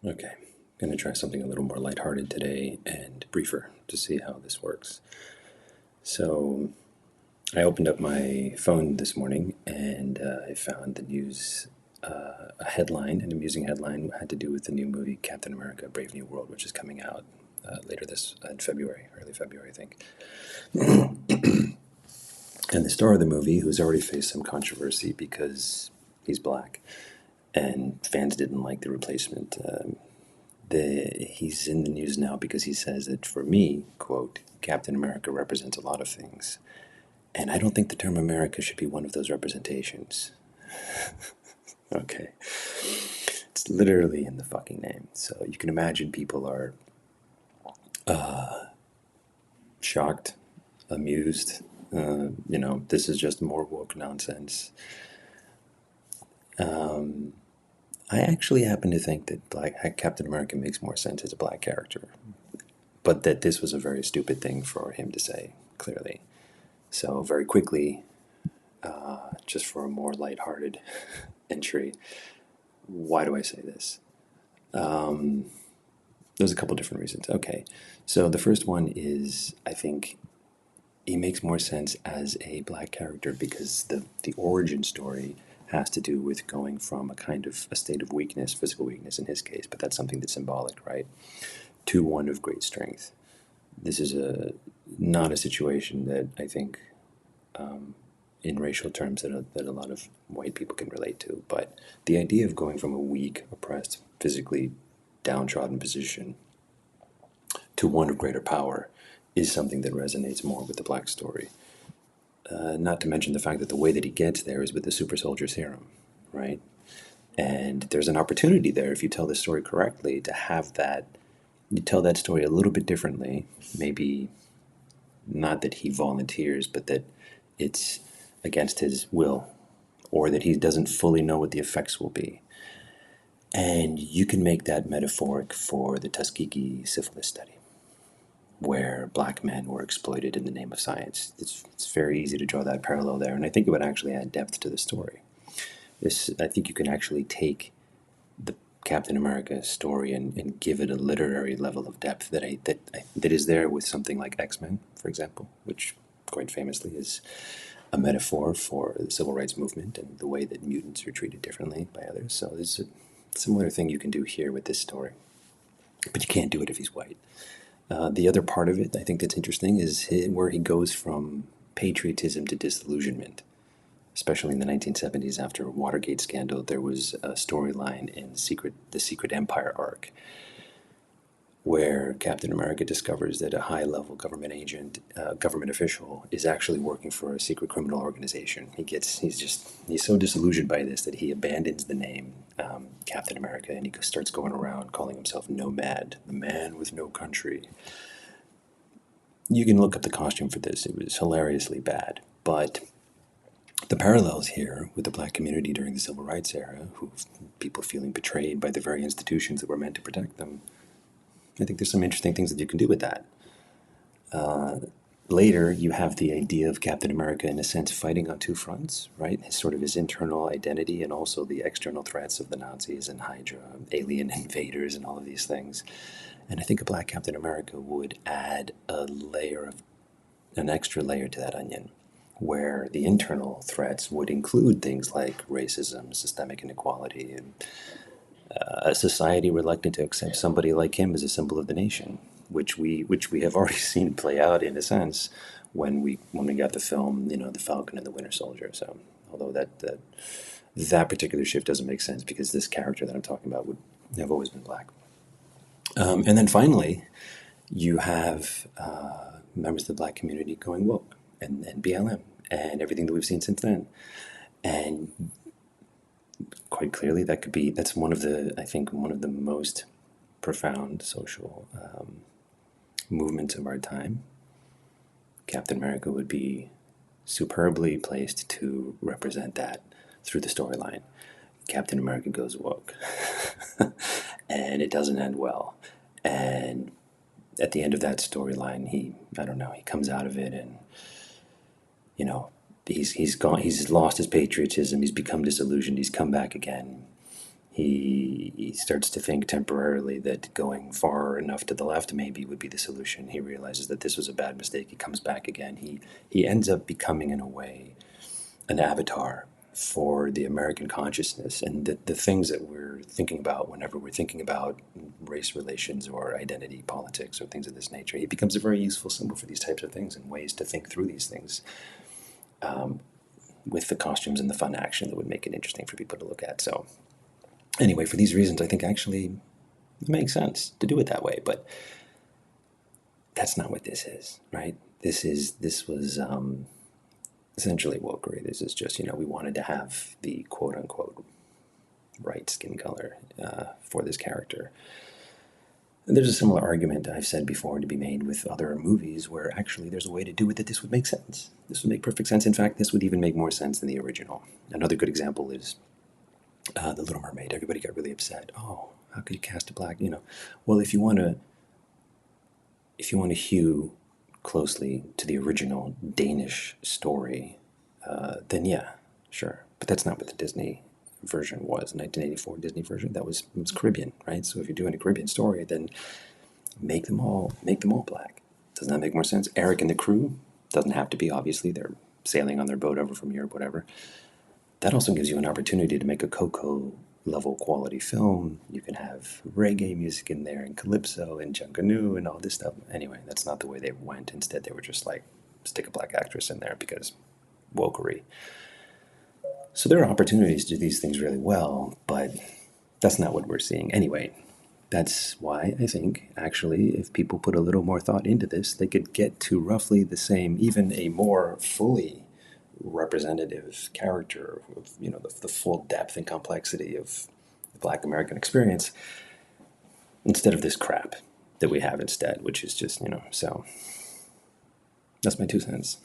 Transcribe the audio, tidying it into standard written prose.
Okay, going to try something a little more lighthearted today and briefer to see how this works. So, I opened up my phone this morning and I found the news, a headline, an amusing headline, had to do with the new movie Captain America Brave New World, which is coming out later this in February, early February, I think. And the star of the movie, who's already faced some controversy because he's black and fans didn't like the replacement. He's in the news now because he says that for me, quote, Captain America represents a lot of things. And I don't think the term America should be one of those representations. Okay. It's literally in the fucking name. So you can imagine people are shocked, amused. This is just more woke nonsense. I actually happen to think that Captain America makes more sense as a black character, but that this was a very stupid thing for him to say, clearly. So very quickly, just for a more lighthearted entry, why do I say this? There's a couple different reasons. Okay, so the first one is I think he makes more sense as a black character because the origin story has to do with going from a kind of a state of weakness, physical weakness in his case, but that's something that's symbolic, right, to one of great strength. This is not a situation that I think, in racial terms, that a lot of white people can relate to. But the idea of going from a weak, oppressed, physically downtrodden position to one of greater power is something that resonates more with the black story. Not to mention the fact that the way that he gets there is with the super soldier serum, right? And there's an opportunity there, if you tell the story correctly, to have that. You tell that story a little bit differently. Maybe not that he volunteers, but that it's against his will, or that he doesn't fully know what the effects will be. And you can make that metaphoric for the Tuskegee syphilis study, where black men were exploited in the name of science. It's very easy to draw that parallel there, and I think it would actually add depth to the story. I think you can actually take the Captain America story and give it a literary level of depth that is there with something like X-Men, for example, which quite famously is a metaphor for the civil rights movement and the way that mutants are treated differently by others. So there's a similar thing you can do here with this story, but you can't do it if he's white. The other part of it, I think that's interesting, is where he goes from patriotism to disillusionment. Especially in the 1970s, after Watergate scandal, there was a storyline in the Secret Empire arc, where Captain America discovers that a high-level government agent, government official, is actually working for a secret criminal organization. He's so disillusioned by this that he abandons the name Captain America, and he starts going around calling himself Nomad, the man with no country. You can look up the costume for this. It was hilariously bad, but the parallels here with the black community during the civil rights era, people feeling betrayed by the very institutions that were meant to protect them, I think there's some interesting things that you can do with that. Later, you have the idea of Captain America, in a sense, fighting on two fronts, right? His internal identity and also the external threats of the Nazis and Hydra, alien invaders, and all of these things. And I think a black Captain America would add an extra layer to that onion, where the internal threats would include things like racism, systemic inequality, and a society reluctant to accept somebody like him as a symbol of the nation, which we have already seen play out in a sense when we got the film, The Falcon and the Winter Soldier. So, although that particular shift doesn't make sense because this character that I'm talking about would have always been black. And then finally, you have members of the black community going woke and BLM and everything that we've seen since then. And quite clearly, that's one of the most profound social movements of our time. Captain America would be superbly placed to represent that through the storyline. Captain America goes woke, and it doesn't end well. And at the end of that storyline, he comes out of it, and he's gone. He's lost his patriotism. He's become disillusioned. He's come back again. He starts to think temporarily that going far enough to the left maybe would be the solution. He realizes that this was a bad mistake. He comes back again. He ends up becoming, in a way, an avatar for the American consciousness and the things that we're thinking about whenever we're thinking about race relations or identity politics or things of this nature. He becomes a very useful symbol for these types of things and ways to think through these things, with the costumes and the fun action that would make it interesting for people to look at. So anyway, for these reasons, I think actually it makes sense to do it that way. But that's not what this is, right? This was essentially wokery. This is just, we wanted to have the quote unquote right skin color for this character. And there's a similar argument I've said before to be made with other movies where actually there's a way to do it that this would make sense. This would make perfect sense. In fact, this would even make more sense than the original. Another good example is The Little Mermaid. Everybody got really upset. Oh, how could you cast a black, Well, if you want to hew closely to the original Danish story, then yeah, sure. But that's not what the Disney version was. 1984 Disney version, it was Caribbean, right? So if you're doing a Caribbean story, then make them all black. Doesn't that make more sense? Eric and the crew doesn't have to be. Obviously, they're sailing on their boat over from Europe, whatever. That also gives you an opportunity to make a Coco level quality film. You can have reggae music in there and calypso and junkanoo and all this stuff. Anyway, that's not the way they went. Instead, they were just like, stick a black actress in there because wokery. So there are opportunities to do these things really well, but that's not what we're seeing. Anyway, that's why I think, actually, if people put a little more thought into this, they could get to roughly the same, even a more fully representative character of, the full depth and complexity of the Black American experience, instead of this crap that we have instead, which is just, so that's my 2 cents.